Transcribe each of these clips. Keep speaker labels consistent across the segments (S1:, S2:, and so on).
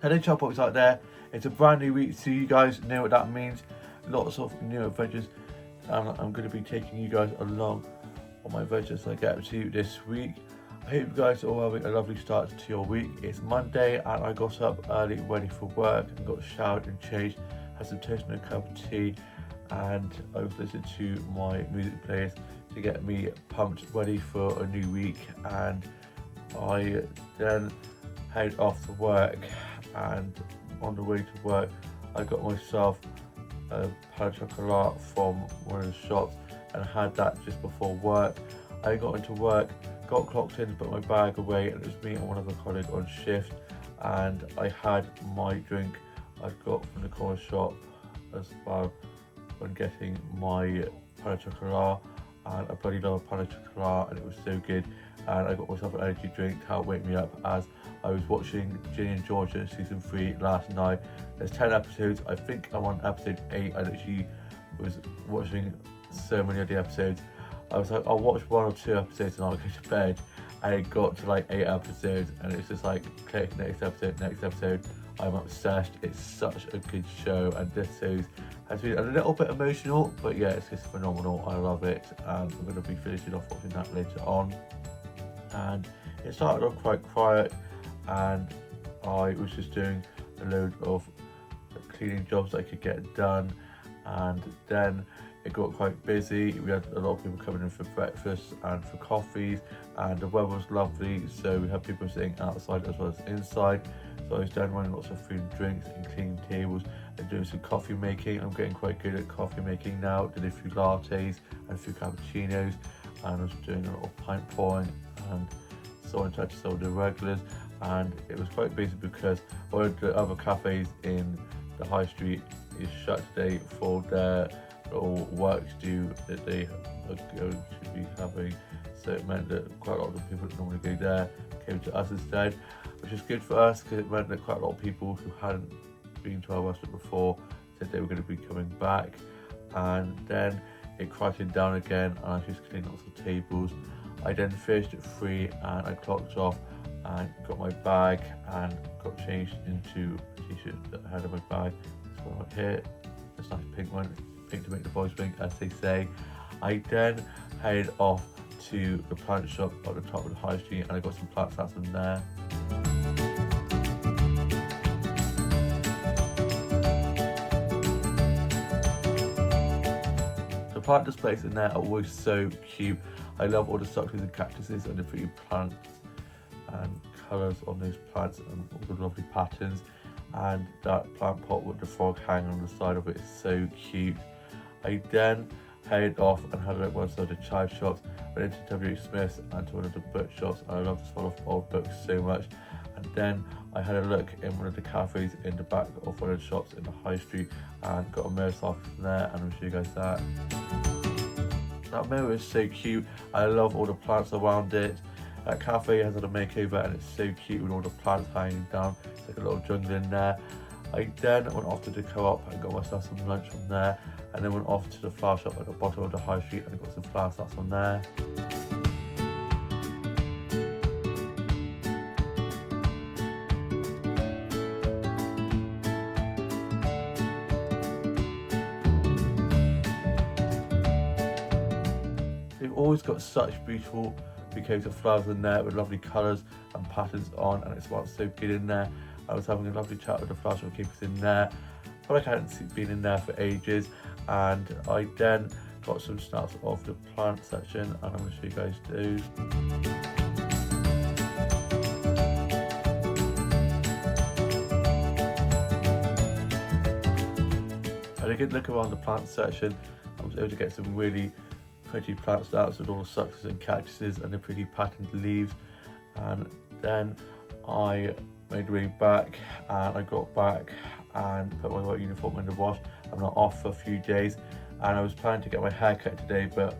S1: Hello Chopbox out there, it's a brand new week, so you guys know what that means. Lots of new adventures, and I'm going to be taking you guys along on my adventures I get up to this week. I hope you guys are all having a lovely start to your week. It's Monday and I got up early ready for work and got showered and changed, had some toast and a cup of tea, and I was listening to my music players to get me pumped ready for a new week. And I then head off to work, and on the way to work I got myself a pain au chocolat from one of the shops and had that just before work. I got into work, got clocked in, put my bag away, and it was me and one other colleague on shift, and I had my drink I got from the corner shop as well when getting my pain au chocolat, and I bloody love pain au chocolat and it was so good. And I got myself an energy drink to help wake me up as I was watching Ginny and Georgia season 3 last night. There's 10 episodes, I think I'm on episode 8. I literally was watching so many of the episodes. I was like, I'll watch 1 or 2 episodes and I'll go to bed, and it got to like 8 episodes and it's just like click, next episode. I'm obsessed. It's such a good show, and this series has been a little bit emotional, but yeah, it's just phenomenal. I love it, and I'm going to be finishing off watching that later on. And it started off quite quiet, and I was just doing a load of cleaning jobs that I could get done, and then it got quite busy. We had a lot of people coming in for breakfast and for coffees, and the weather was lovely, so we had people sitting outside as well as inside. So I was down running lots of food and drinks and cleaning tables and doing some coffee making. I'm getting quite good at coffee making now. Did a few lattes and a few cappuccinos, and I was doing a lot of pint pouring, and so I tried to sell the regulars. And it was quite busy because one of the other cafes in the high street is shut today for their little work to do that they are going to be having. So it meant that quite a lot of the people that normally go there came to us instead, which is good for us because it meant that quite a lot of people who hadn't been to our restaurant before said they were going to be coming back. And then it quieted down again, and I was just cleaning lots of tables. I then finished at 3 and I clocked off and got my bag and got changed into a t-shirt that I had in my bag. This one right here, this nice pink one, pink to make the boys pink, as they say. I then headed off to the plant shop at the top of the high street, and I got some plants out from there. The plant displays in there are always so cute. I love all the succulents and cactuses and the pretty plants and colours on those plants and all the lovely patterns. And that plant pot with the frog hanging on the side of it is so cute. I then headed off and had a look at one of the child shops, went into W.H. Smith's and to one of the book shops. I love to swallow old books so much. And then I had a look in one of the cafes in the back of one of the shops in the high street and got a mirror selfie from there, and I'll show you guys that. That mirror is so cute. I love all the plants around it. That cafe has had a makeover and it's so cute with all the plants hanging down. It's like a little jungle in there. I then went off to the co-op and got myself some lunch from there, and then went off to the flower shop at the bottom of the high street and got some flower starts from there. They've always got such beautiful bouquets of flowers in there with lovely colours and patterns on, and it smells so good in there. I was having a lovely chat with the flower shop keepers in there. I feel like I hadn't been in there for ages, and I then got some snaps off the plant section, and I'm going to show you guys those. I had a good look around the plant section. I was able to get some really pretty plant starts with all the succulents and cactuses and the pretty patterned leaves. And then I made my way back, and I got back and put my work uniform in the wash. I'm not off for a few days, and I was planning to get my hair cut today, but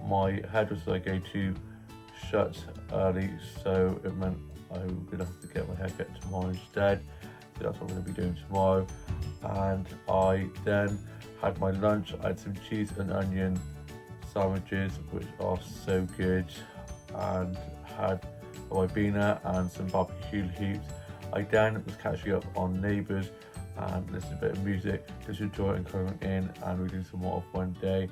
S1: my hairdresser I go to shuts early, so it meant I was going to have to get my hair cut tomorrow instead. So that's what I'm going to be doing tomorrow. And I then had my lunch. I had some cheese and onion sandwiches, which are so good, and had a ribena and some barbecue heaps. I then was catching up on Neighbours and listening to a bit of music, just enjoying coming in and reading some more of One Day.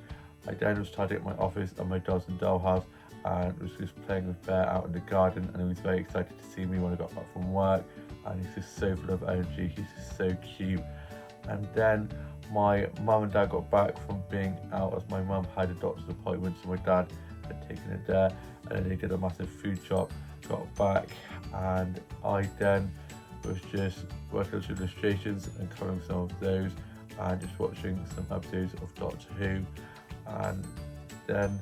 S1: I then was tidying up my office and my dolls and dollhouse and was just playing with Bear out in the garden, and he was very excited to see me when I got back from work, and he's just so full of energy, he's just so cute. And then my mum and dad got back from being out, as my mum had a doctor's appointment, so my dad had taken it there, and then they did a massive food shop, got back, and I then was just working on some illustrations and colouring some of those and just watching some episodes of Doctor Who. And then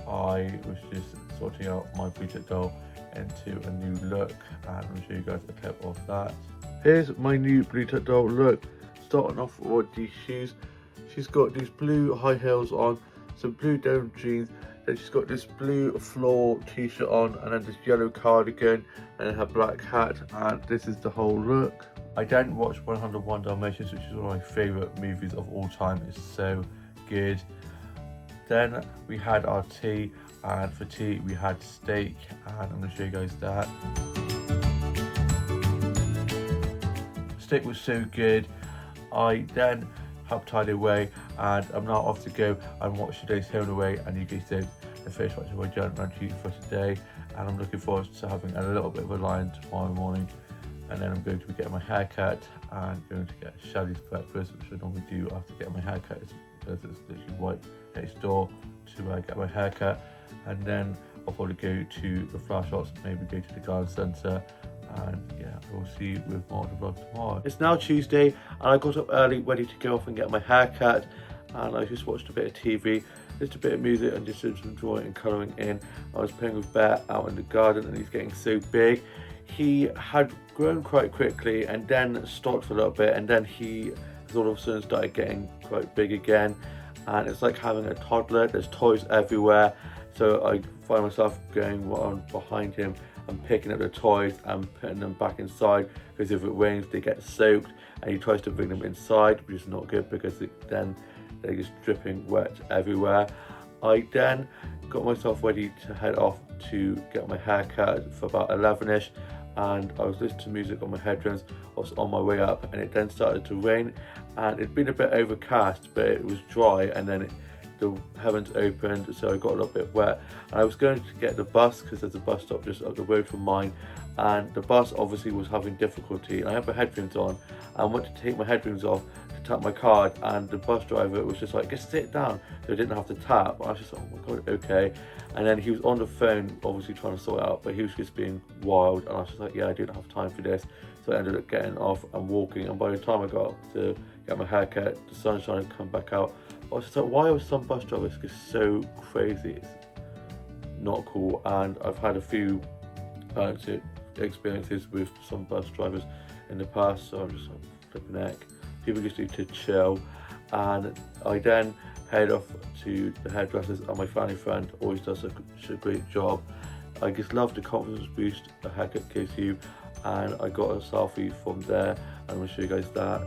S1: I was just sorting out my Bluetooth doll into a new look, and I'll show you guys a clip of that. Here's my new Bluetooth doll look. Starting off with these shoes. She's got these blue high heels on, some blue denim jeans, then she's got this blue floor t-shirt on, and then this yellow cardigan, and then her black hat, and this is the whole look. I then watched 101 Dalmatians, which is one of my favourite movies of all time. It's so good. Then we had our tea, and for tea we had steak, and I'm going to show you guys that. Steak was so good. I then helped tidy away, and I'm now off to go and watch today's Home Away and UK State, the first watch of my giant run for today, and I'm looking forward to having a little bit of a line tomorrow morning, and then I'm going to be getting my hair cut and going to get Shelley's breakfast, which I normally do after getting my hair cut, because it's literally right next door to get my hair cut. And then I'll probably go to the flower shops, maybe go to the garden centre, and yeah, we'll see you with more of the vlog tomorrow. It's now Tuesday, and I got up early ready to go off and get my hair cut, and I just watched a bit of TV, just a bit of music, and just enjoying and colouring in. I was playing with Bear out in the garden, and he's getting so big. He had grown quite quickly and then stopped for a little bit, and then he has all of a sudden started getting quite big again, and it's like having a toddler. There's toys everywhere, so I find myself going on behind him and picking up the toys and putting them back inside, because if it rains they get soaked, and he tries to bring them inside, which is not good because then they're just dripping wet everywhere. I then got myself ready to head off to get my hair cut for about 11ish, and I was listening to music on my headphones. I was on my way up, and it then started to rain, and it'd been a bit overcast, but it was dry, and then the heavens opened, so I got a little bit wet, and I was going to get the bus because there's a bus stop just up the road from mine, and the bus obviously was having difficulty, and I had my headphones on, and I went to take my headphones off to tap my card, and the bus driver was just like, just sit down, so I didn't have to tap. I was just like, oh my god, okay. And then he was on the phone obviously trying to sort it out, but he was just being wild, and I was just like, yeah, I didn't have time for this. So I ended up getting off and walking, and by the time I got to get my hair cut, the sun started to come back out. I was just like, why are some bus drivers just so crazy? It's not cool. And I've had a few experiences with some bus drivers in the past, so I'm just like, flipping heck. People just need to chill. And I then head off to the hairdressers, and my family friend always does such a great job. I just love the confidence boost a haircut gives you, and I got a selfie from there, and I'm going to show you guys that.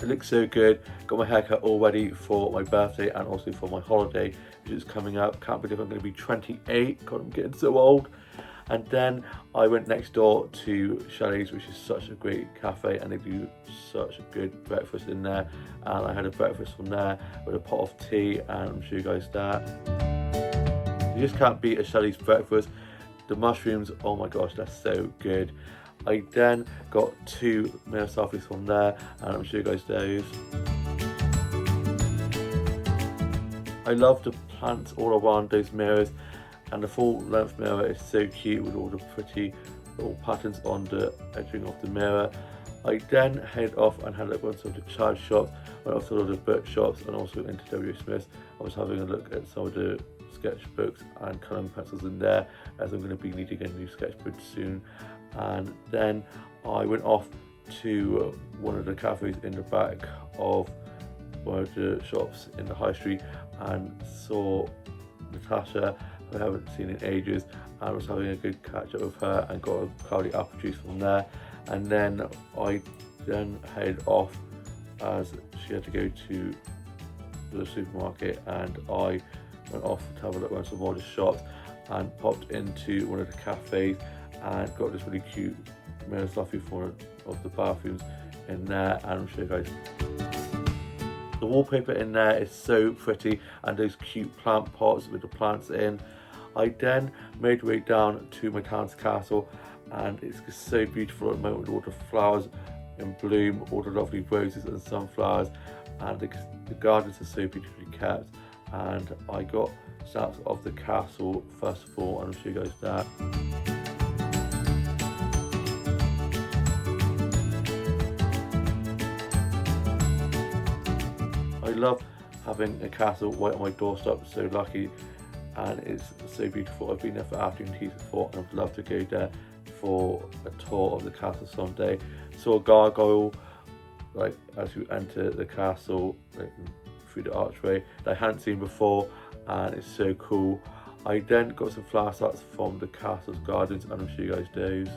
S1: It looks so good. Got my haircut all ready for my birthday and also for my holiday, which is coming up. Can't believe I'm going to be 28. God, I'm getting so old. And then I went next door to Shelley's, which is such a great cafe, and they do such a good breakfast in there. And I had a breakfast from there with a pot of tea, and I'll show you guys that. You just can't beat a Shelley's breakfast. The mushrooms, oh my gosh, they're so good. I then got 2 mirror selfies from there, and I'll show you guys those. I love the plants all around those mirrors, and the full length mirror is so cute with all the pretty little patterns on the edging of the mirror. I then head off and had a look at some of the child shops, went off to a lot of book shops, and also into W. Smith's. I was having a look at some of the sketchbooks and colouring pencils in there, as I'm going to be needing a new sketchbook soon. And then I went off to one of the cafes in the back of one of the shops in the high street and saw Natasha, who I haven't seen in ages, and was having a good catch up with her and got a cloudy apple juice from there. And then I head off as she had to go to the supermarket, and I went off to have a look around some more of the shops and popped into one of the cafes, and got this really cute mirror stuffy for one of the bathrooms in there, and I'll show you guys. The wallpaper in there is so pretty, and those cute plant pots with the plants in. I then made my way down to my town's castle, and it's just so beautiful at the moment with all the flowers in bloom, all the lovely roses and sunflowers, and the gardens are so beautifully kept. And I got snaps of the castle first of all, and I'll show you guys that. I love having a castle right on my doorstep, so lucky, and it's so beautiful. I've been there for afternoon teas before, and I'd love to go there for a tour of the castle someday. Saw a gargoyle like as you enter the castle, like, through the archway, that I hadn't seen before, and it's so cool. I then got some flower starts from the castle's gardens, and I'll show you guys those.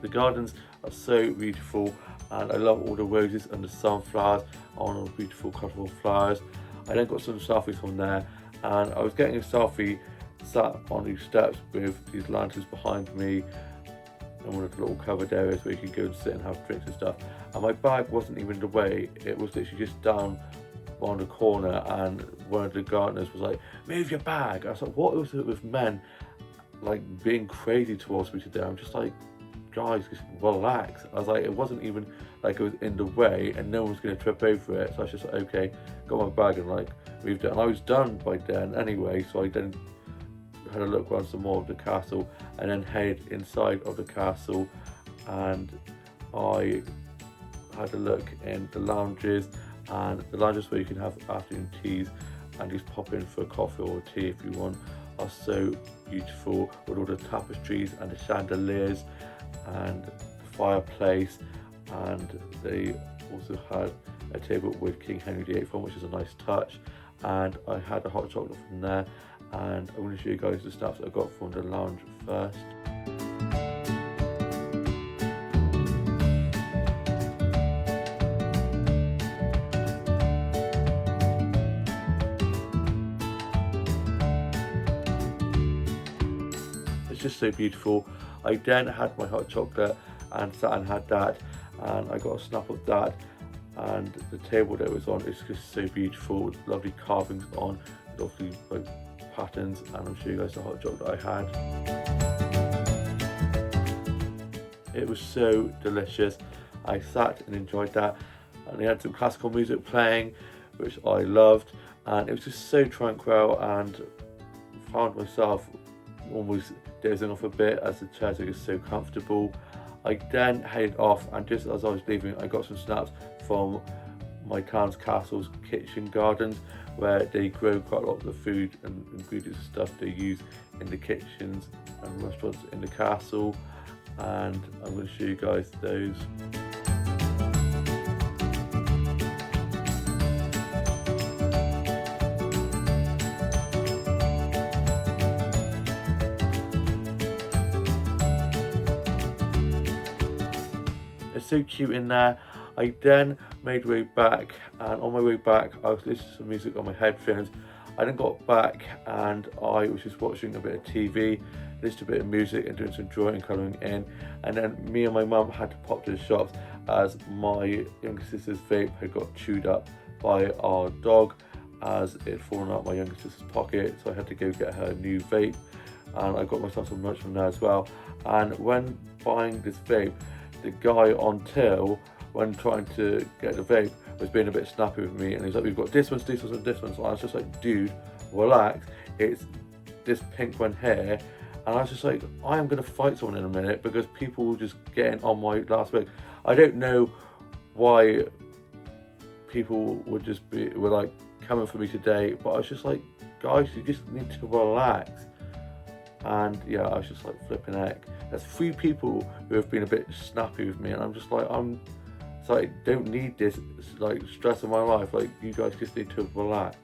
S1: The gardens are so beautiful, and I love all the roses and the sunflowers on all the beautiful colourful flowers. I then got some selfies from there, and I was getting a selfie sat on these steps with these lanterns behind me and one of the little covered areas where you can go and sit and have drinks and stuff. And my bag wasn't even in the way, it was literally just down on the corner, and one of the gardeners was like, "Move your bag." I was like, what was it with men like being crazy towards me today? I'm just like, guys, just relax. I was like, it wasn't even like it was in the way and no one was going to trip over it. So I was just like, okay, got my bag and like moved it, and I was done by then anyway. So I then had a look around some more of the castle, and then headed inside of the castle, and I had a look in the lounges, and the lounges where you can have afternoon teas and just pop in for a coffee or a tea if you want, are so beautiful with all the tapestries and the chandeliers and the fireplace. And they also had a table with King Henry VIII on, which is a nice touch, and I had a hot chocolate from there. And I'm going to show you guys the snaps that I got from the lounge first. It's just so beautiful. I then had my hot chocolate and sat and had that, and I got a snap of that, and the table that it was on is just so beautiful with lovely carvings on, lovely like patterns, and I'll show you guys the hot chocolate I had. It was so delicious. I sat and enjoyed that, and they had some classical music playing, which I loved, and it was just so tranquil, and found myself almost dozing off a bit as the chairs are just so comfortable. I then headed off, and just as I was leaving, I got some snaps from my town's castle's kitchen gardens, where they grow quite a lot of the food and ingredients and stuff they use in the kitchens and restaurants in the castle, and I'm going to show you guys those. It's so cute in there. I then made my way back, and on my way back I was listening to some music on my headphones. I then got back and I was just watching a bit of TV, listening to a bit of music and doing some drawing and colouring in, and then me and my mum had to pop to the shops as my younger sister's vape had got chewed up by our dog as it had fallen out my younger sister's pocket, so I had to go get her a new vape, and I got myself some lunch from there as well. And when buying this vape, the guy on till, when trying to get the vape, was being a bit snappy with me, and he's like, "We've got this one, this one, and this one." So I was just like, "Dude, relax, it's this pink one here." And I was just like, I am going to fight someone in a minute, because people were just getting on my last week. I don't know why people would just were like coming for me today, but I was just like, guys, you just need to relax. And yeah, I was just like flipping heck. There's 3 people who have been a bit snappy with me, and I'm just like, it's like, I don't need this like stress in my life. Like, you guys just need to relax.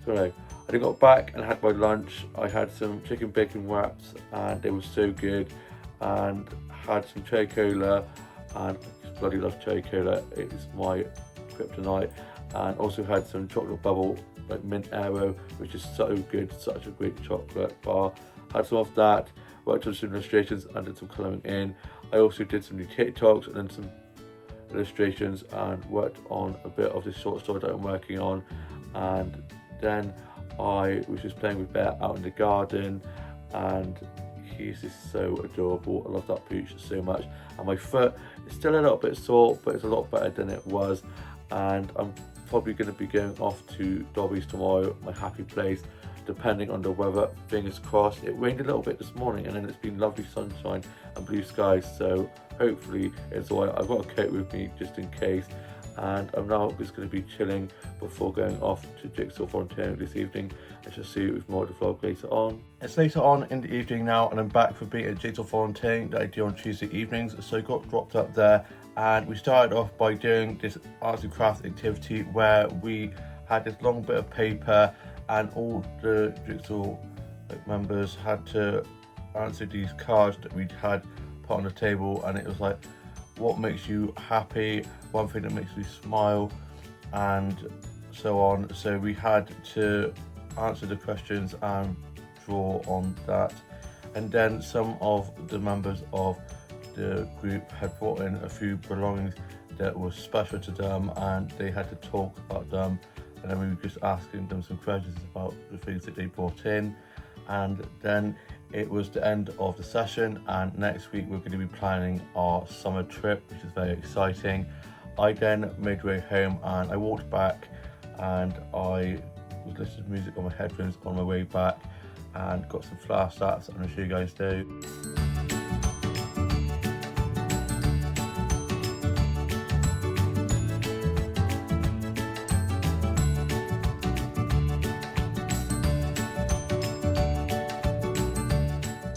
S1: So anyway, I then got back and had my lunch. I had some chicken bacon wraps, and they were so good, and had some cherry cola, and I just bloody love cherry cola. It's my kryptonite. and also had some chocolate bubble like mint arrow, which is so good, such a great chocolate bar. Had some of that, worked on some illustrations and did some colouring in. I also did some new TikToks and then some illustrations and worked on a bit of this short story that I'm working on. And then I was just playing with Bear out in the garden, and he's just so adorable. I love that pooch so much. And my foot is still a little bit sore, but it's a lot better than it was. And I'm probably going to be going off to Dobby's tomorrow, my happy place, depending on the weather. Fingers crossed. It rained a little bit this morning, and then it's been lovely sunshine and blue skies, so hopefully it's alright. I've got a coat with me just in case, and I'm now just going to be chilling before going off to Jigsaw Volunteering this evening. I shall see you with more of the vlog later on. It's later on in the evening now, and I'm back for being at Jigsaw Volunteering that I do on Tuesday evenings. So I got dropped up there, and we started off by doing this arts and crafts activity where we had this long bit of paper, and all the Jigsaw members had to answer these cards that we'd had put on the table, and it was like, what makes you happy, one thing that makes me smile, and so on. So we had to answer the questions and draw on that. And then some of the members of the group had brought in a few belongings that were special to them, and they had to talk about them. And then we were just asking them some questions about the things that they brought in. And then it was the end of the session, and next week we're going to be planning our summer trip, which is very exciting. I then made my way home, and I walked back, and I was listening to music on my headphones on my way back, and got some flash stats I'm going to show you guys too.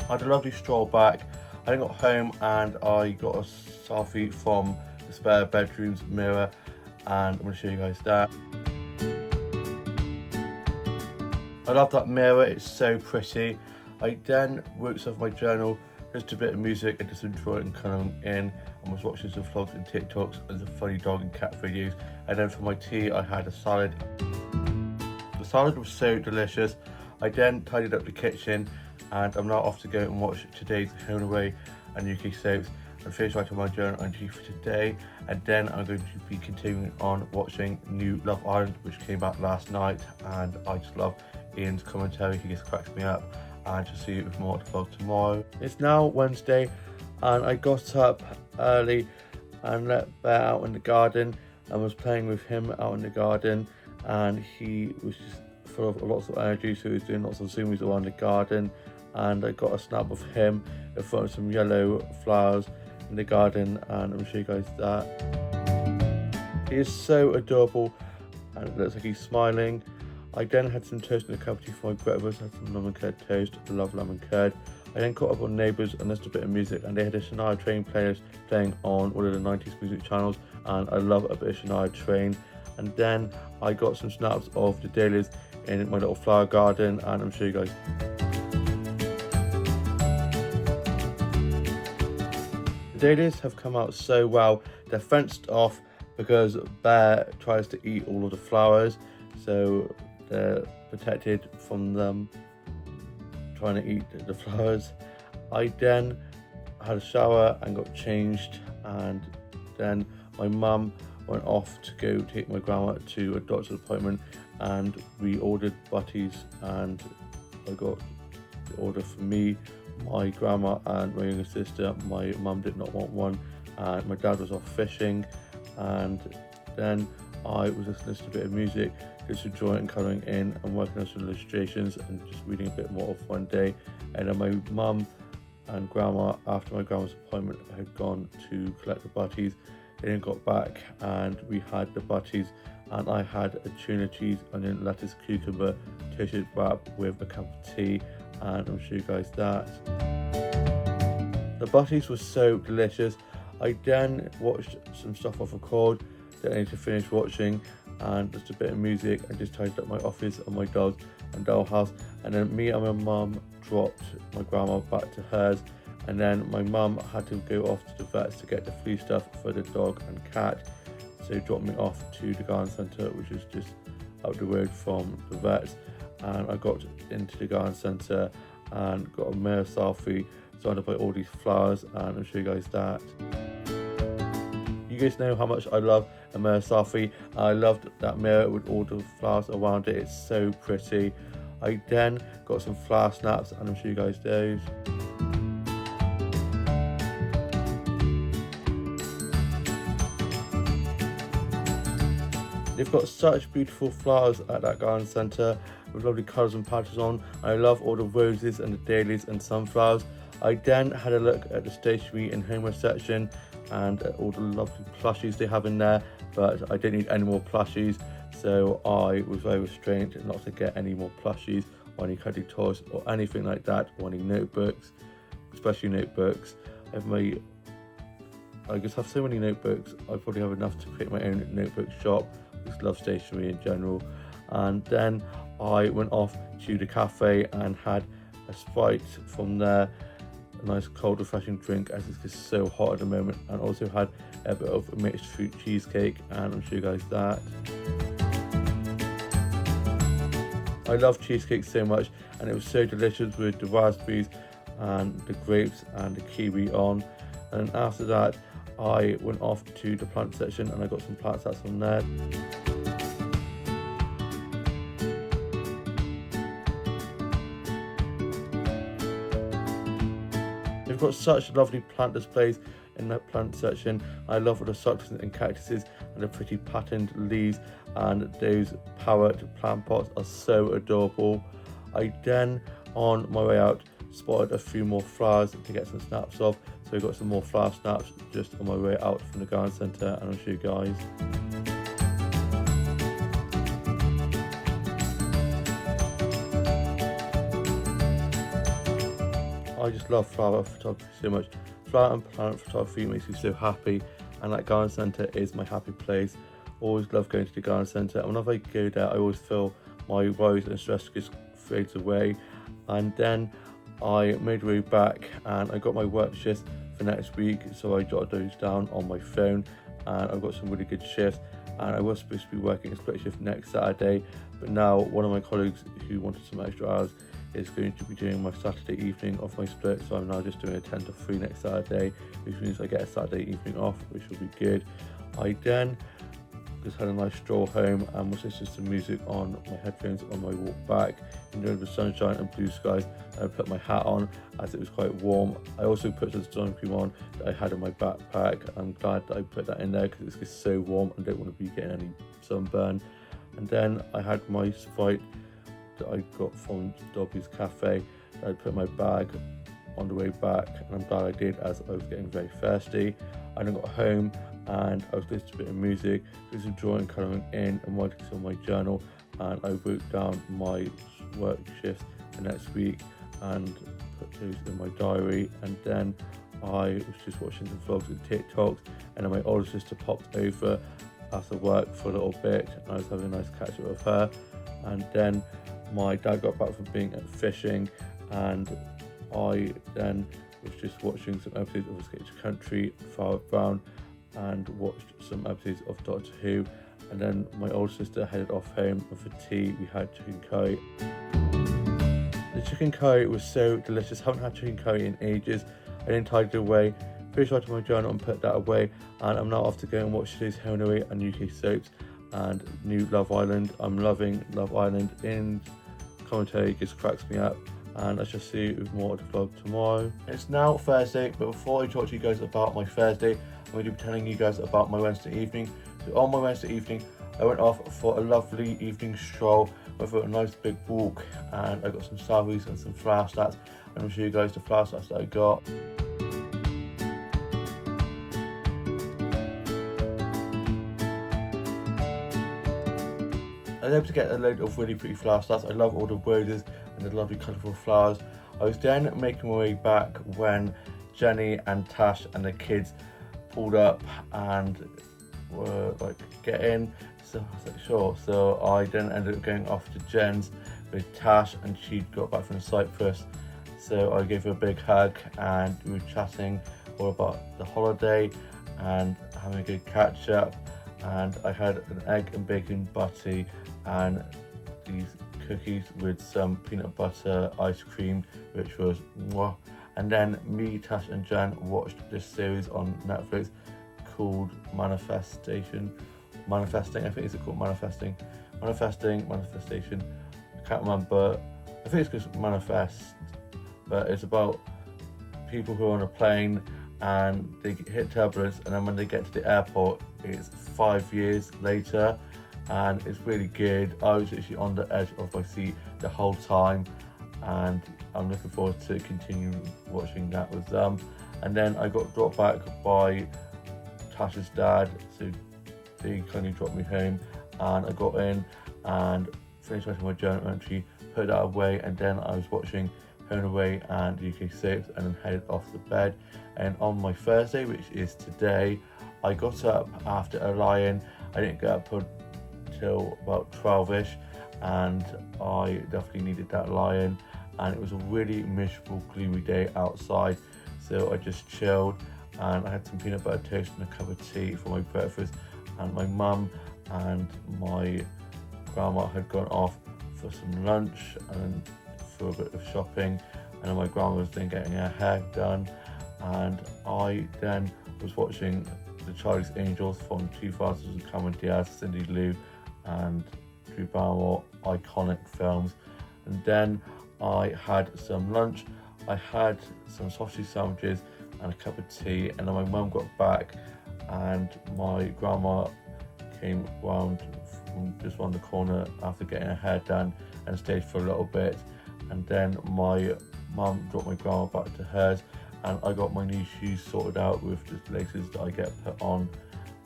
S1: I had a lovely stroll back. I then got home and I got a selfie from the spare bedroom's mirror, and I'm going to show you guys that. I love that mirror, it's so pretty. I then worked off my journal, just a bit of music and just some drawing and colouring in, and was watching some vlogs and TikToks and some funny dog and cat videos. And then for my tea I had a salad. The salad was so delicious. I then tidied up the kitchen, and I'm now off to go and watch today's Home and Away and UK soaps and finish writing my journal entry for today. And then I'm going to be continuing on watching New Love Island, which came back last night, and I just love Ian's commentary. He just cracks me up, and to see you with more to vlog tomorrow. It's now Wednesday, and I got up early and let Bear out in the garden and was playing with him out in the garden, and he was just full of lots of energy, so he was doing lots of zoomies around the garden. And I got a snap of him in front of some yellow flowers in the garden, and I'm going to show you guys that. He is so adorable, and it looks like he's smiling. I then had some toast in a cup of tea for my breakfast. I had some lemon curd toast. I love lemon curd. I then caught up on Neighbours and listened to a bit of music, and they had a Shania Twain playlist playing on one of the 90s music channels, and I love a bit of Shania Twain. And then I got some snaps of the dahlias in my little flower garden, and I'm sure you guys. The dahlias have come out so well. They're fenced off because Bear tries to eat all of the flowers, so they're protected from them trying to eat the flowers. I then had a shower and got changed, and then my mum went off to go take my grandma to a doctor's appointment, and we ordered butties, and I got the order for me, my grandma and my younger sister. My mum did not want one, and my dad was off fishing. And then I was listening to a bit of music, just drawing and colouring in and working on some illustrations and just reading a bit more of one day. And then my mum and grandma, after my grandma's appointment, had gone to collect the butties. They then got back and we had the butties, and I had a tuna cheese, onion, lettuce, cucumber toasted wrap with a cup of tea, and I'll show you guys that. The butties were so delicious. I then watched some stuff off record that I need to finish watching, and just a bit of music, and just tidied up my office and my dog and dollhouse. And then me and my mum dropped my grandma back to hers, and then my mum had to go off to the vets to get the flea stuff for the dog and cat. so he dropped me off to the garden centre, which is just out the road from the vets, and I got into the garden centre and got a mirror selfie surrounded by all these flowers, and I'll show you guys that. You guys know how much I love a mirror selfie. I loved that mirror with all the flowers around it. It's so pretty. I then got some flower snaps, and I'll show you guys those. They've got such beautiful flowers at that garden centre with lovely colours and patterns on. I love all the roses and the dahlias and sunflowers. I then had a look at the stationery and homeware section and all the lovely plushies they have in there, but I didn't need any more plushies, so I was very restrained not to get any more plushies or any cuddly toys or anything like that, or any notebooks, especially notebooks. I just have so many notebooks. I probably have enough to create my own notebook shop. I just love stationery in general. And then I went off to the cafe and had a Sprite from there, a nice cold refreshing drink as it's just so hot at the moment, and also had a bit of a mixed fruit cheesecake, and I'll show you guys that. I love cheesecake so much, and it was so delicious with the raspberries and the grapes and the kiwi on. And after that I went off to the plant section and I got some plant sets from there. They've got such lovely plant displays in that plant section. I love all the succulents and cactuses and the pretty patterned leaves, and those parrot plant pots are so adorable. I then, on my way out, spotted a few more flowers to get some snaps of, so I got some more flower snaps just on my way out from the garden centre, and I'll show you guys. I just love flower photography so much. Flower and plant photography makes me so happy, and that garden centre is my happy place. Always love going to the garden centre, and whenever I go there I always feel my worries and stress just fades away. And then I made my way back and I got my work shifts for next week, so I jotted those down on my phone, and I've got some really good shifts. And I was supposed to be working a split shift next Saturday, but now one of my colleagues who wanted some extra hours is going to be doing my Saturday evening off my split, so I'm now just doing a 10 to 3 next Saturday, which means I get a Saturday evening off, which will be good. I then just had a nice stroll home and was listening to some music on my headphones on my walk back, enjoying the sunshine and blue skies. And I put my hat on as it was quite warm. I also put some sun cream on that I had in my backpack. I'm glad that I put that in there because it's just so warm and don't want to be getting any sunburn. And then I had my Sprite that I got from Dobby's Cafe that I put in my bag on the way back, and I'm glad I did as I was getting very thirsty. And I got home and I was listening to a bit of music, doing some drawing, colouring in and writing some on my journal, and I wrote down my work shifts for next week and put those in my diary. And then I was just watching some vlogs and TikToks, and then my older sister popped over after work for a little bit and I was having a nice catch up with her. And then my dad got back from being at fishing, and I then was just watching some episodes of Escape to Country, Father Brown, and watched some episodes of Doctor Who. And then my older sister headed off home, and for tea we had chicken curry. The chicken curry was so delicious. Haven't had chicken curry in ages. I then tidied it away, finished writing my journal and put that away, and I'm now off to go and watch today's Home and Away and UK soaps and new Love Island. I'm loving Love Island. In commentary just cracks me up, and I shall see you with more of the vlog tomorrow. It's now Thursday, but before I talk to you guys about my Thursday, I'm going to be telling you guys about my Wednesday evening. So on my Wednesday evening, I went off for a lovely evening stroll, went for a nice big walk, and I got some salvies and some flower stats, and I'll show you guys the flower stats that I got. I was able to get a load of really pretty flower stats. I love all the roses and the lovely colourful flowers. I was then making my way back when Jenny and Tash and the kids pulled up and were like, get in. So I was like, sure. So I then ended up going off to Jen's with Tash, and she'd got back from Cyprus. So I gave her a big hug and we were chatting all about the holiday and having a good catch up. and I had an egg and bacon butty and these cookies with some peanut butter ice cream, which was mwah. And then me, Tash and Jen watched this series on Netflix called Manifesting, I think it's called Manifestation. I can't remember. I think it's called Manifest, but it's about people who are on a plane and they hit turbulence, and then when they get to the airport, it's 5 years later, and it's really good. I was actually on the edge of my seat the whole time, and I'm looking forward to continuing watching that with them. And then I got dropped back by Tash's dad, so they kindly dropped me home, and I got in and finished watching my journal entry, put that away, and then I was watching Home and Away and UK6, and then headed off to bed. And on my Thursday, which is today, I got up after a lie-in. I didn't get up until about 12ish, and I definitely needed that lie-in, and it was a really miserable, gloomy day outside, so I just chilled, and I had some peanut butter toast and a cup of tea for my breakfast, and my mum and my grandma had gone off for some lunch and for a bit of shopping, and then my grandma was then getting her hair done, and I then was watching The Charlie's Angels from 2000 with Cameron Diaz, Cindy Lou and Drew Barrymore, iconic films. And then I had some lunch. I had some sausage sandwiches and a cup of tea, and then my mum got back and my grandma came round from just around the corner after getting her hair done and stayed for a little bit. And then my mum dropped my grandma back to hers, and I got my new shoes sorted out with just laces that I get put on,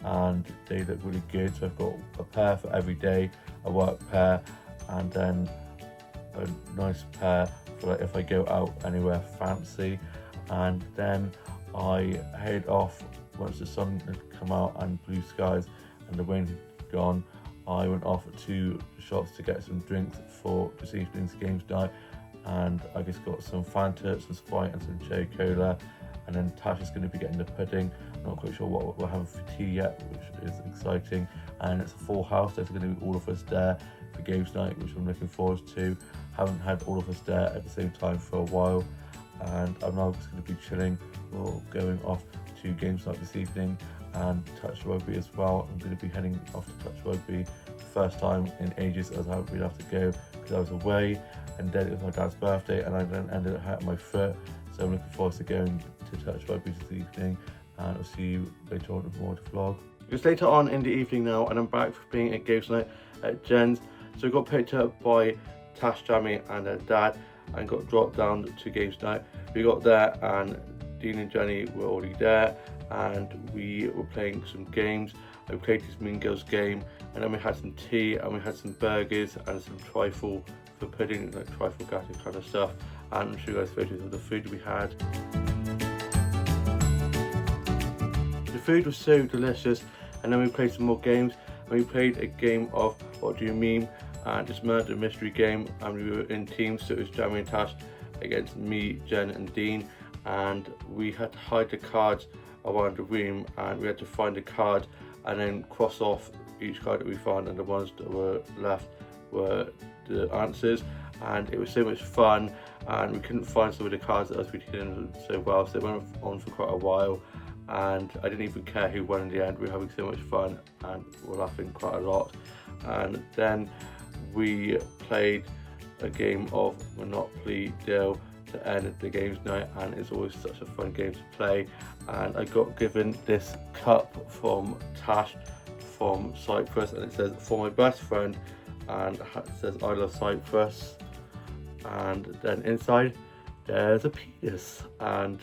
S1: and they look really good. So I've got a pair for every day, a work pair, and then a nice pair for like if I go out anywhere fancy. And then I head off once the sun had come out and blue skies and the wind had gone. I went off to the shops to get some drinks for this evening's games night, and I just got some Fanta, some Sprite and some cherry cola, and then Tash is going to be getting the pudding. I'm not quite sure what we're having for tea yet, which is exciting, and it's a full house. There's going to be all of us there for games night, which I'm looking forward to. Haven't had all of us there at the same time for a while, and I'm now just going to be chilling or going off to games night this evening and touch rugby as well. I'm going to be heading off to touch rugby the first time in ages, as I haven't been able to go because I was away, and then it was my dad's birthday and I then ended up hurting my foot, so I'm looking forward to going to touch rugby this evening, and I'll see you later on with more to vlog. It's later on in the evening now, and I'm back for being at games night at Jen's. So I got picked up by Tash, Jamie and her dad and got dropped down to games night. We got there and Dean and Jenny were already there, and we were playing some games. I played this Mean Girls game, and then we had some tea and we had some burgers and some trifle for pudding, like trifle gatter kind of stuff, and I'll show you guys photos of the food we had. The food was so delicious, and then we played some more games, and we played a game of What Do You Meme, and this murder mystery game, and we were in teams, so it was Jamie and Tash against me, Jen and Dean, and we had to hide the cards around the room, and we had to find a card and then cross off each card that we found, and the ones that were left were the answers. And it was so much fun, and we couldn't find some of the cards that us we did so well, so it went on for quite a while, and I didn't even care who won in the end. We were having so much fun and we were laughing quite a lot. And then we played a game of Monopoly Deal to end the games night, and it's always such a fun game to play. And I got given this cup from Tash from Cyprus, and it says "For my best friend," and it says "I love Cyprus," and then inside there's a penis, and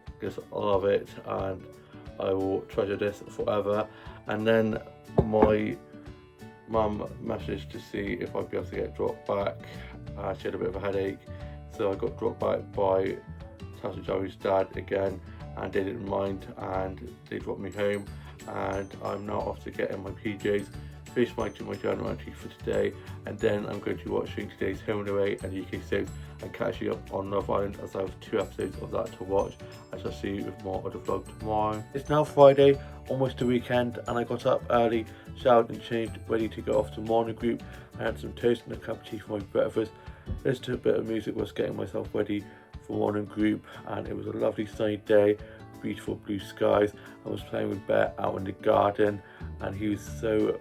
S1: I just love it, and I will treasure this forever. And then my mum messaged to see if I'd be able to get dropped back. She had a bit of a headache, so I got dropped back by Tash and Jamie's dad again, and they didn't mind, and they dropped me home, and I'm now off to get in my PJs finish my journal entry for today, and then I'm going to be watching today's Home and Away and UK soaps and catching up on Love Island, as I have 2 episodes of that to watch. I shall see you with more of the vlog tomorrow. It's now Friday, almost the weekend, and I got up early, showered and changed, ready to go off to morning group. I had some toast and a cup of tea for my breakfast, listened to a bit of music whilst getting myself ready for morning group, and it was a lovely sunny day, beautiful blue skies. I was playing with Bear out in the garden, and he was so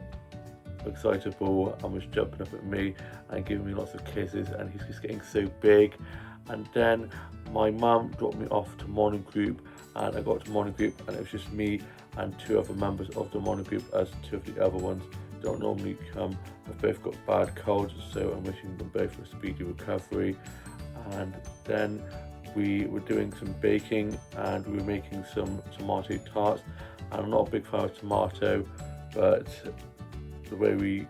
S1: excitable and was jumping up at me and giving me lots of kisses, and he's just getting so big. And then my mum dropped me off to morning group, and I got to morning group, and it was just me and 2 other members of the morning group, as 2 of the other ones don't normally come. They've both got bad colds, so I'm wishing them both a speedy recovery. And then we were doing some baking, and we were making some tomato tarts. And I'm not a big fan of tomato, but the way we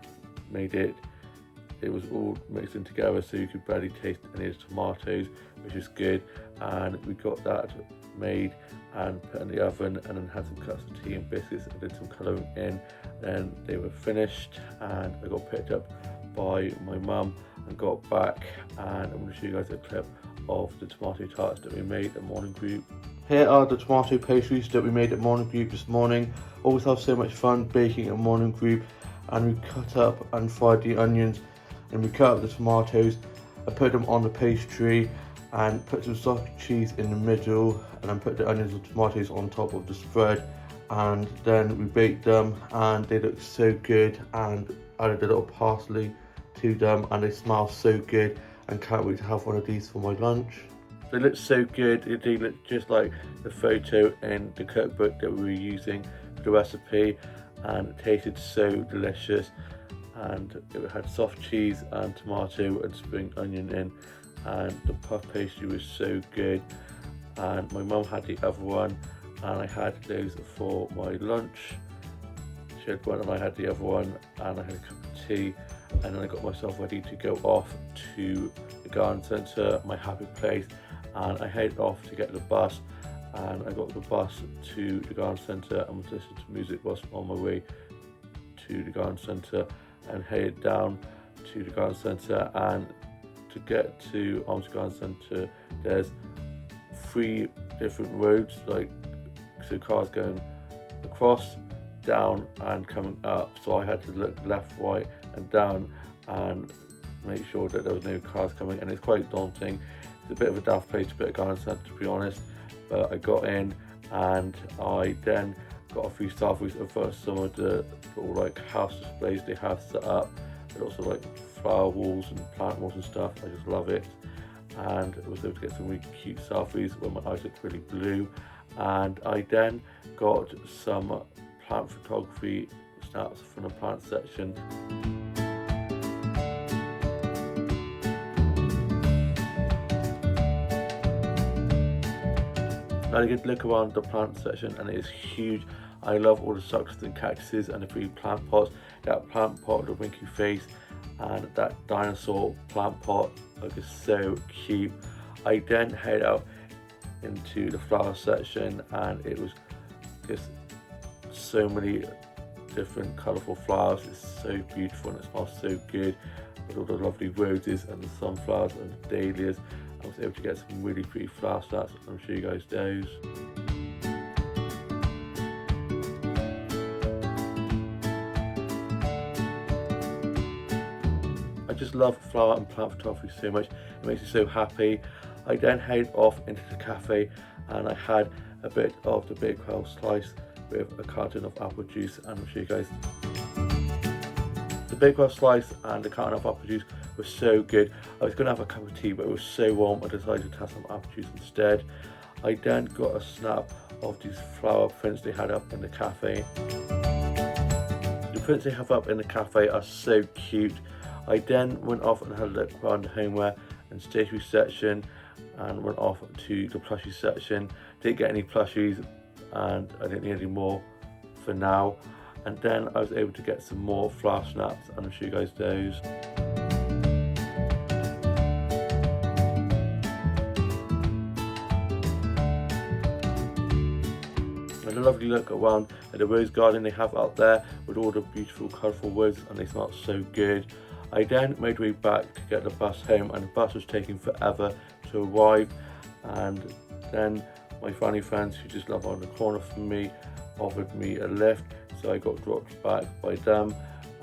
S1: made it, it was all mixed in together, so you could barely taste any of the tomatoes, which is good. And we got that made and put in the oven, and then had some cups of tea and biscuits and did some colouring in. Then they were finished, and I got picked up by my mum and got back, and I'm going to show you guys a clip of the tomato tarts that we made at morning group. Here are the tomato pastries that we made at morning group this morning. Always have so much fun baking at morning group. And we cut up and fried the onions, and we cut up the tomatoes. I put them on the pastry and put some soft cheese in the middle, and then put the onions and tomatoes on top of the spread, and then we baked them, and they look so good, and added a little parsley to them, and they smell so good, and can't wait to have one of these for my lunch. They look so good. They look just like the photo in the cookbook that we were using for the recipe, and it tasted so delicious. And it had soft cheese and tomato and spring onion in, and the puff pastry was so good. And my mum had the other one, and I had those for my lunch. She had one and I had the other one, and I had a cup of tea, and then I got myself ready to go off to the garden centre, my happy place, and I headed off to get the bus. And I got the bus to the garden centre and was listening to music whilst on my way to the garden centre, and headed down to the garden centre. And to get to Arms Garden Centre, there's 3 different roads, like, so cars going across, down and coming up, so I had to look left, right and down and make sure that there was no cars coming, and it's quite daunting. It's a bit of a daft place to put a garden centre, to be honest. But I got in, and I then got a few samples of some of the little like house displays they have set up. But also like flower walls and plant walls and stuff. I just love it. And I was able to get some really cute selfies when my eyes looked really blue. And I then got some plant photography snaps from the plant section. I had a good look around the plant section, and it is huge. I love all the succulents and cactuses and the 3 plant pots. That plant pot with the winky face and that dinosaur plant pot are just so cute. I then head out into the flower section, and it was just so many different colourful flowers. It's so beautiful and it smells so good, with all the lovely roses and the sunflowers and the dahlias. I was able to get some really pretty flower snaps. I'll show you guys those. I just love flower and plant photography so much. It makes me so happy. I then headed off into the cafe, and I had a bit of the Bakewell slice with a carton of apple juice, and I'll show you guys. The Bakewell slice and the carton of apple juice was so good. I was going to have a cup of tea, but it was so warm I decided to have some apple juice instead. I then got a snap of these flower prints they had up in the cafe. The prints they have up in the cafe are so cute. I then went off and had a look around the homeware and stationery section, and went off to the plushie section. Didn't get any plushies, and I didn't need any more for now. And then I was able to get some more flower snaps, and I'll show you guys those. I lovely look around at the rose garden they have out there with all the beautiful colourful roses, and they smell so good. I then made my way back to get the bus home, and the bus was taking forever to arrive, and then my family friends who just live on the corner from me offered me a lift, so I got dropped back by them.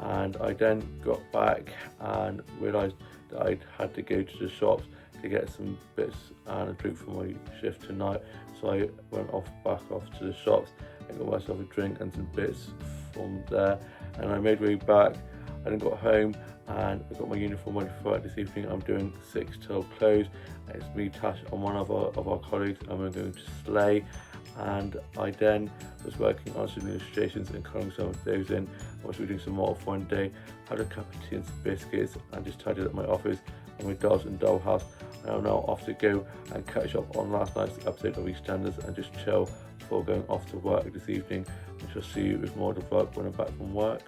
S1: And I then got back and realised that I had to go to the shops to get some bits and a drink for my shift tonight. So I went back off to the shops and got myself a drink and some bits from there. And I made my way back and then got home and I got my uniform ready for it this evening. I'm doing 6 till close. It's me, Tash, and one of our colleagues, and we're going to Slay. And I then was working on some illustrations and colouring some of those in. I was doing some more for one day, had a cup of tea and some biscuits, and just tidied up my office and my dolls and dollhouse. And I'm now off to go and catch up on last night's episode of EastEnders and just chill before going off to work this evening. I shall see you with more of the vlog when I'm back from work.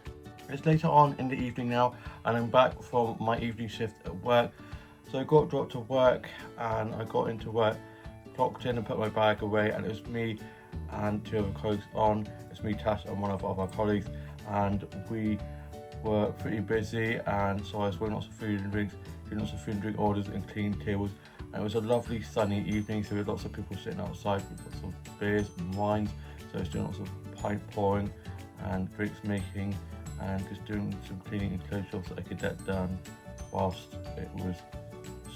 S1: It's later on in the evening now, and I'm back from my evening shift at work. So I got dropped to work and I got into work, clocked in and put my bag away, and it was me and 2 other colleagues on. It's me, Tash, and one of our colleagues, and we were pretty busy, and so I was doing lots of food and drinks, doing lots of food and drink orders and cleaning tables. And it was a lovely sunny evening, so we had lots of people sitting outside with lots of beers and wines. So I was doing lots of pint pouring and drinks making and just doing some cleaning and clothes jobs that I could get done whilst it was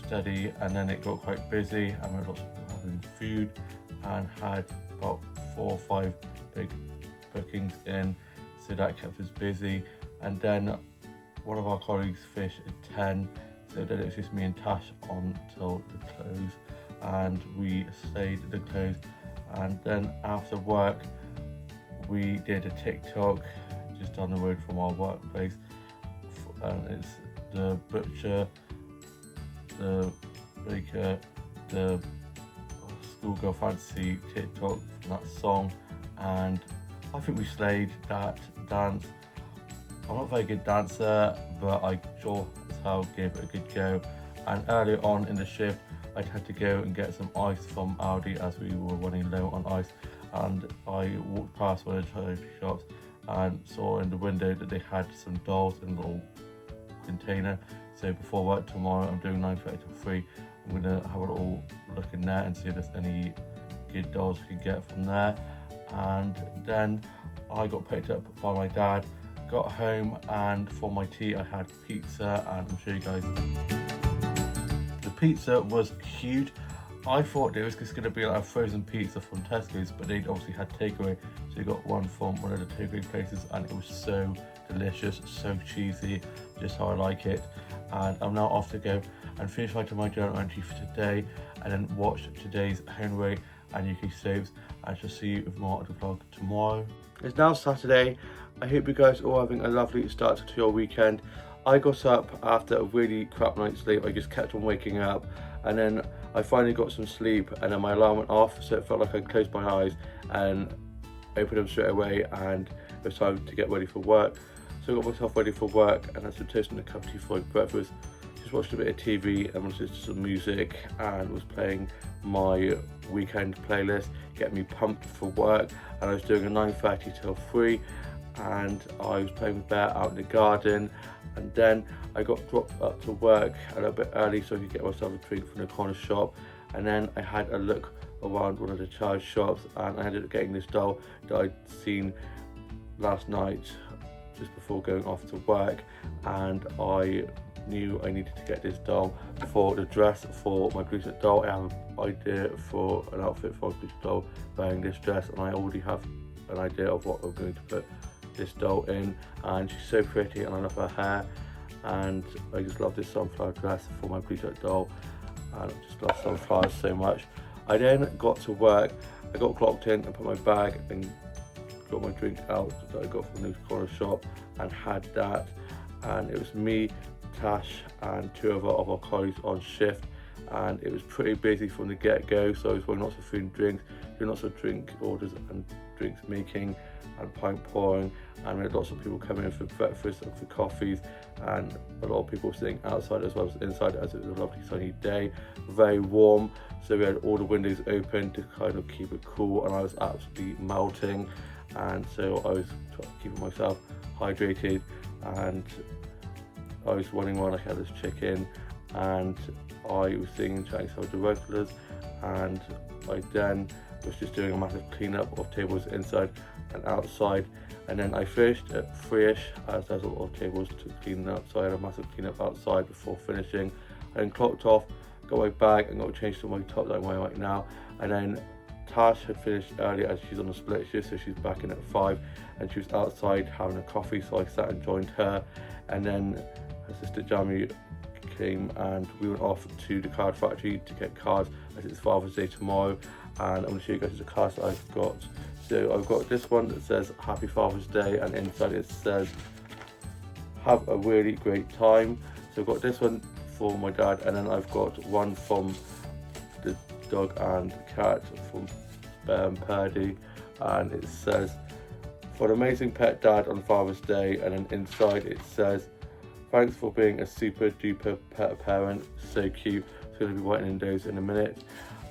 S1: steady. And then it got quite busy, and we had lots of people having food and had about 4 or 5 big bookings in, so that kept us busy. And then one of our colleagues fished at 10, so then it was just me and Tash on till the close, and we stayed at the close. And then after work we did a TikTok just down the road from our workplace, and it's the butcher, the baker, the schoolgirl fantasy TikTok from that song, and I think we slayed that dance. I'm not a very good dancer, but I sure as hell gave it a good go. And earlier on in the shift I'd had to go and get some ice from Aldi as we were running low on ice, and I walked past one of the charity shops and saw in the window that they had some dolls in a little container. So before work tomorrow, I'm doing 9:30 till 3. I'm going to have a little look in there and see if there's any good dolls we can get from there. And then I got picked up by my dad, got home, and for my tea I had pizza, and I'm sure you guys. The pizza was huge. I thought it was just going to be like a frozen pizza from Tesco's, but they'd obviously had takeaway, so you got one from one of the takeaway places, and it was so delicious, so cheesy, just how I like it. And I'm now off to go and finish writing my journal entry for today, and then watch today's Homeaway and UK soaps. I shall see you with more of the vlog tomorrow. It's now Saturday. I hope you guys are all having a lovely start to your weekend. I got up after a really crap night's sleep. I just kept on waking up, and then I finally got some sleep, and then my alarm went off, so it felt like I closed my eyes and opened them straight away, and it was time to get ready for work. So I got myself ready for work and had some toast and a cup of tea for breakfast. Just watched a bit of TV and listened to some music, and was playing my weekend playlist, get me pumped for work. And I was doing a 9:30 till 3, and I was playing with Bear out in the garden. And then I got dropped up to work a little bit early so I could get myself a drink from the corner shop. And then I had a look around one of the child shops, and I ended up getting this doll that I'd seen last night just before going off to work, and I knew I needed to get this doll for the dress for my Greaser doll. I have an idea for an outfit for my Greaser doll wearing this dress, and I already have an idea of what I'm going to put this doll in, and she's so pretty, and I love her hair, and I just love this sunflower dress for my Greaser doll, and I just love sunflowers so much. I then got to work, I got clocked in and put my bag and got my drink out that I got from the corner shop and had that. And it was me, Tash, and 2 of our colleagues on shift, and it was pretty busy from the get-go, so I was ordering lots of food and drinks, doing lots of drink orders and drinks making and pint pouring, and we had lots of people coming in for breakfast and for coffees, and a lot of people sitting outside as well as inside, as it was a lovely sunny day, very warm, so we had all the windows open to kind of keep it cool, and I was absolutely melting, and so I was keeping myself hydrated, and I was running around like I had this chicken, and I was sitting and chatting to some of the regulars, and I then was just doing a massive cleanup of tables inside and outside, and then I finished at 3ish, as there's a lot of tables to clean up, so I had a massive cleanup outside before finishing. I then clocked off, got my bag and got changed to my top that I'm wearing right now, and then Tash had finished early as she's on a split shift, so she's back in at 5, and she was outside having a coffee, so I sat and joined her, and then her sister Jamie came and we went off to the card factory to get cards as it's Father's Day tomorrow, and I'm going to show you guys the cards that I've got. So I've got this one that says Happy Father's Day, and inside it says have a really great time. So I've got this one for my dad, and then I've got one from the dog and cat from Purdy, and it says for an amazing pet dad on Father's Day, and then inside it says thanks for being a super duper pet parent, so cute. It's going to be writing in those in a minute.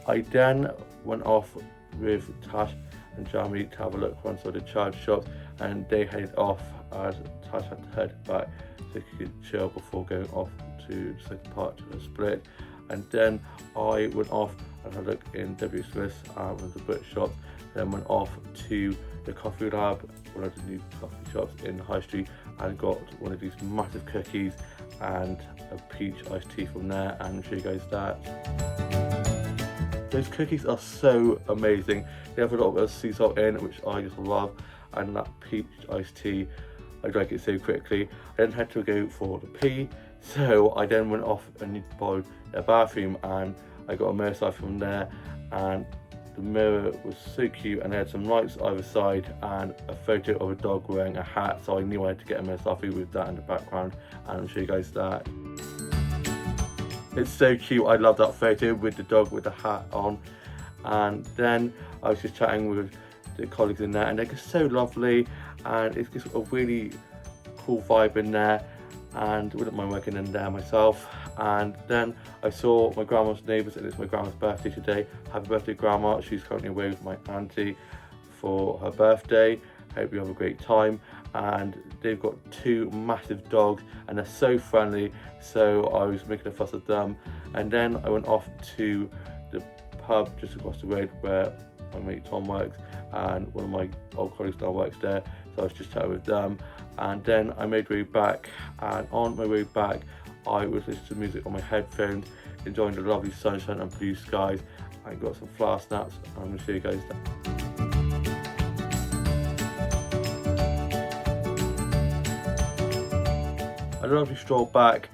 S1: I then went off with Tash and Jamie to have a look once at the child shops, and they headed off as Tash had to head back so she could chill before going off to the second part to the split. And then I went off and had a look in W. Smith's, one of the book shops, then went off to the Coffee Lab, one of the new coffee shops in the High Street, and got one of these massive cookies and a peach iced tea from there, and I'll show you guys that. Those cookies are so amazing. They have a lot of sea salt in, which I just love, and that peach iced tea, I drank it so quickly. I then had to go for the pee, so I then went off and borrowed their bathroom, and I got a mirror selfie from there, and the mirror was so cute, and they had some lights either side and a photo of a dog wearing a hat, so I knew I had to get a mirror selfie with that in the background, and I'll show you guys that. It's so cute. I love that photo with the dog with the hat on. And then I was just chatting with the colleagues in there, and they're just so lovely, and it's just a really cool vibe in there, and wouldn't mind working in there myself. And then I saw my grandma's neighbours, and it's my grandma's birthday today. Happy birthday, Grandma. She's currently away with my auntie for her birthday. Hope you have a great time. And they've got 2 massive dogs, and they're so friendly, so I was making a fuss of them. And then I went off to the pub just across the road where my mate Tom works, and one of my old colleagues now works there, so I was just chatting with them. And then I made my way back, and on my way back I was listening to music on my headphones, enjoying the lovely sunshine and blue skies. I got some flower snaps, and I'm going to show you guys that. I lovely stroll back.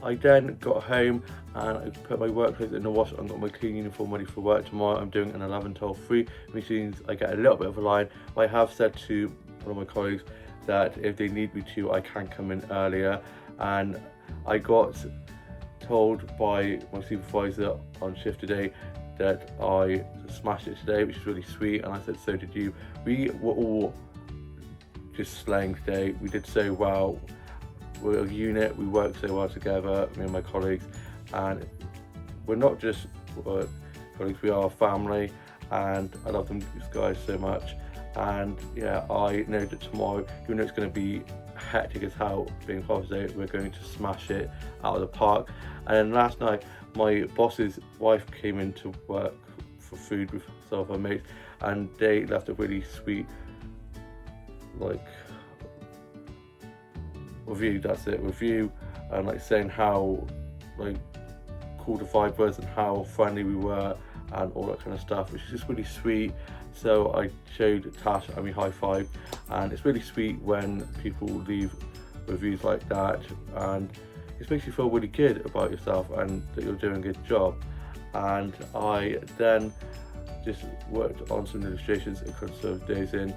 S1: I then got home and I put my work clothes in the wash and got my clean uniform ready for work tomorrow. I'm doing an 11 till 3, which means I get a little bit of a line. I have said to one of my colleagues that if they need me to, I can come in earlier, and I got told by my supervisor on shift today that I smashed it today, which is really sweet, and I said so did you. We were all just slaying today. We did so well. We're a unit, we work so well together, me and my colleagues, and we're not just colleagues, we are a family, and I love them guys so much. And yeah, I know that tomorrow, even though it's going to be hectic as hell being Father's Day, we're going to smash it out of the park. And then last night, my boss's wife came into work for food with some of her mates, and they left a really sweet review, and saying how cool the vibe was and how friendly we were and all that kind of stuff, which is just really sweet. So I showed Tash and we high five, and it's really sweet when people leave reviews like that, and it makes you feel really good about yourself and that you're doing a good job. And I then just worked on some illustrations and conserved days in,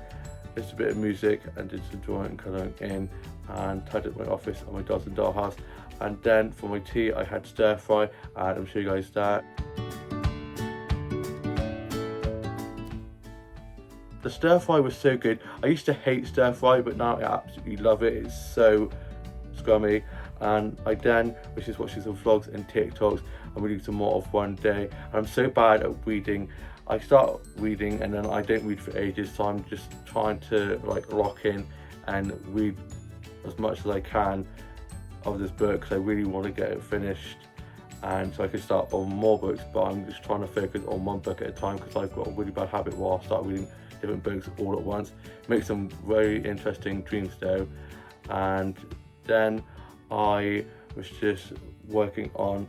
S1: just a bit of music, and did some drawing and colouring in, and tidied up my office and my dolls and dollhouse. And then for my tea I had stir fry, and I'll show you guys that. The stir fry was so good. I used to hate stir fry, but now I absolutely love it. It's so scrummy. And I then was just watching some vlogs and TikToks and reading some more of One Day. And I'm so bad at reading. I start reading and then I don't read for ages, so I'm just trying to like lock in and read as much as I can of this book because I really want to get it finished, and so I can start on more books, but I'm just trying to focus on one book at a time because I've got a really bad habit where I'll start reading different books all at once. Make some very interesting dreams though. And then I was just working on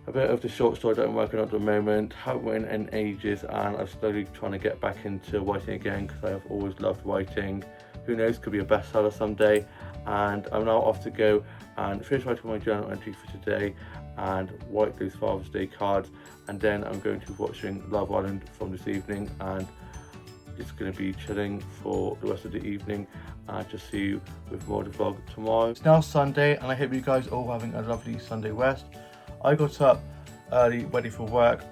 S1: a bit of the short story that I'm working on at the moment. Haven't written in ages, and I'm slowly trying to get back into writing again because I have always loved writing. Who knows, could be a bestseller someday. And I'm now off to go and finish writing my journal entry for today and write those Father's Day cards, and then I'm going to be watching Love Island from this evening, and it's going to be chilling for the rest of the evening, and just see you with more of the vlog tomorrow. It's now Sunday, and I hope you guys are all having a lovely Sunday rest. I got up early, ready for work,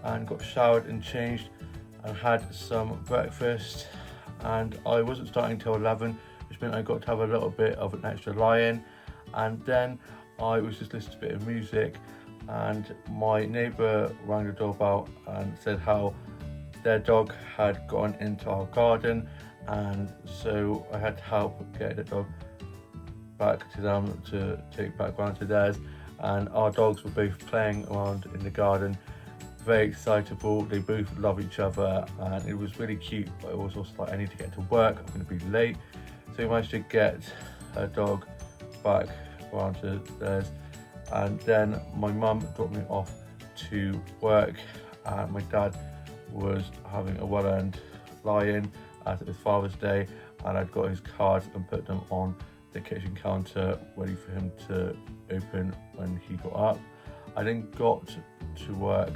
S1: and got showered and changed and had some breakfast, and I wasn't starting till 11, which meant I got to have a little bit of an extra lie-in. And then I was just listening to a bit of music, and my neighbour rang the doorbell and said how their dog had gone into our garden, and so I had to help get the dog back to them to take back round to theirs. And our dogs were both playing around in the garden, very excitable. They both love each other, and it was really cute, but it was also like I need to get to work, I'm going to be late. So we managed to get her dog back around to theirs, and then my mum dropped me off to work, and my dad was having a well-earned lie-in as it was Father's Day, and I'd got his cards and put them on the kitchen counter ready for him to open when he got up. I then got to work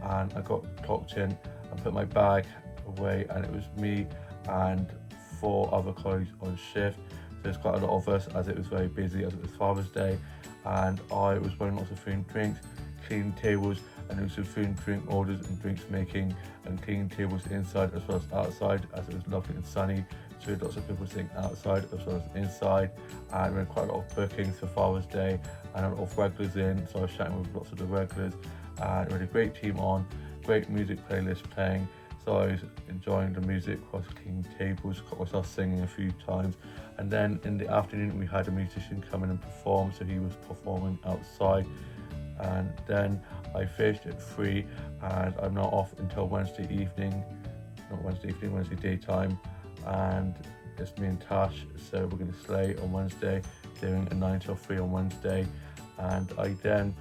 S1: and I got clocked in and put my bag away, and it was me and 4 other colleagues on shift. So there's quite a lot of us as it was very busy as it was Father's Day, and I was running lots of food and drinks, cleaning tables, and doing some food and drink orders and drinks making, and cleaning tables inside as well as outside as it was lovely and sunny. So we had lots of people sitting outside as well as inside, and we had quite a lot of bookings for Father's Day and a lot of regulars in, so I was chatting with lots of the regulars, and we had a great team on, great music playlist playing. So I was enjoying the music whilst cleaning tables, caught myself singing a few times. And then in the afternoon we had a musician come in and perform, so he was performing outside. And then I finished at 3, and I'm now off until Wednesday daytime, and it's me and Tash, so we're going to slay on Wednesday, doing a 9 till 3 on Wednesday. And I then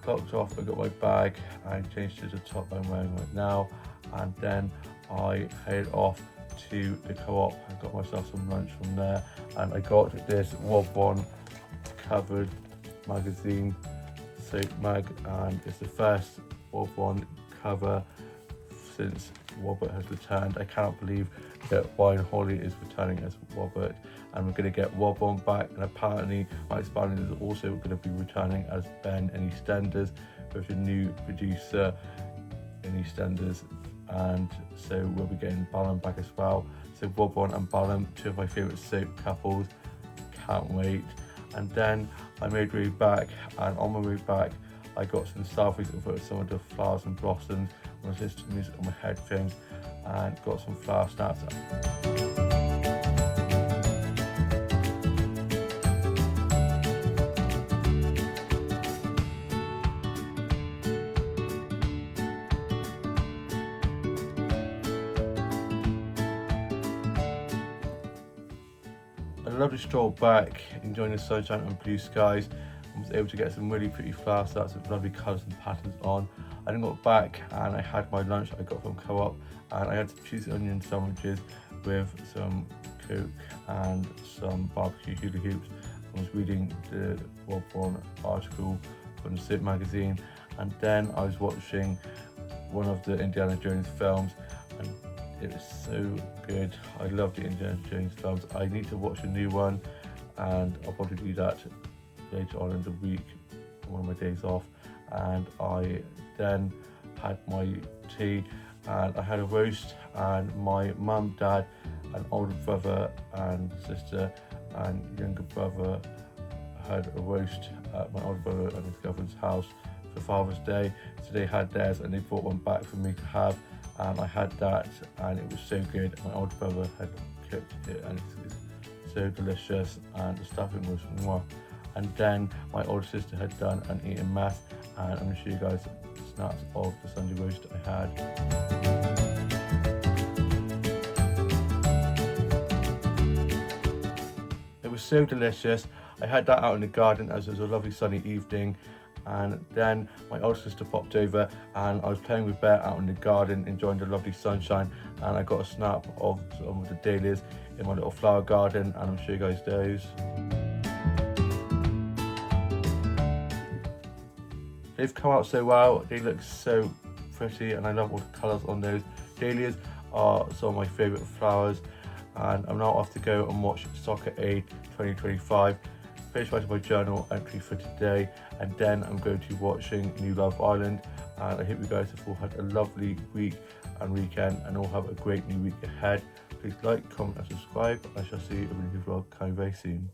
S1: clocked off, I got my bag and changed to the top I'm wearing right now, and then I headed off to the Co-op and got myself some lunch from there. And I got this Wobone covered magazine soap mag, and it's the first Wobone cover since Robert has returned. I cannot believe that Wine Holly is returning as Robert, and we're going to get Wobone back, and apparently Mike Spalding is also going to be returning as Ben in EastEnders with a new producer in EastEnders, and so we'll be getting Ballum back as well. So Wobone and Ballum, 2 of my favourite soap couples, can't wait. And then I made my way back, and on my way back I got some selfies of some of the flowers and blossoms. I was listening to music on my headphones and got some flower snaps. I loved to stroll back, enjoying the sunshine and blue skies. I was able to get some really pretty flower starts with lovely colours and patterns on. I then got back and I had my lunch I got from Co-op, and I had some cheesy onion sandwiches with some Coke and some barbecue hula hoops. I was reading the Wobone article from the Soap magazine, and then I was watching one of the Indiana Jones films, and it was so good. I love the Indiana Jones films. I need to watch a new one, and I'll probably do that later on in the week, one of my days off, and I then had my tea and I had a roast, and my mum, dad, and older brother and sister and younger brother had a roast at my older brother and his girlfriend's house for Father's Day. So they had theirs and they brought one back for me to have, and I had that and it was so good. My older brother had cooked it and it's so delicious and the stuffing was mwah. And then my older sister had done an eating math, and I'm going to show you guys snaps of the Sunday roast I had. It was so delicious. I had that out in the garden as it was a lovely sunny evening, and then my older sister popped over and I was playing with Bear out in the garden enjoying the lovely sunshine, and I got a snap of some of the dahlias in my little flower garden, and I'm sure you guys those. They've come out so well, they look so pretty and I love all the colours on those. Dahlias are some of my favourite flowers, and I'm now off to go and watch Soccer Aid 2025. Finish writing my journal entry for today, and then I'm going to be watching New Love Island, and I hope you guys have all had a lovely week and weekend and all have a great new week ahead. Please like, comment and subscribe. I shall see you in a new vlog coming very soon.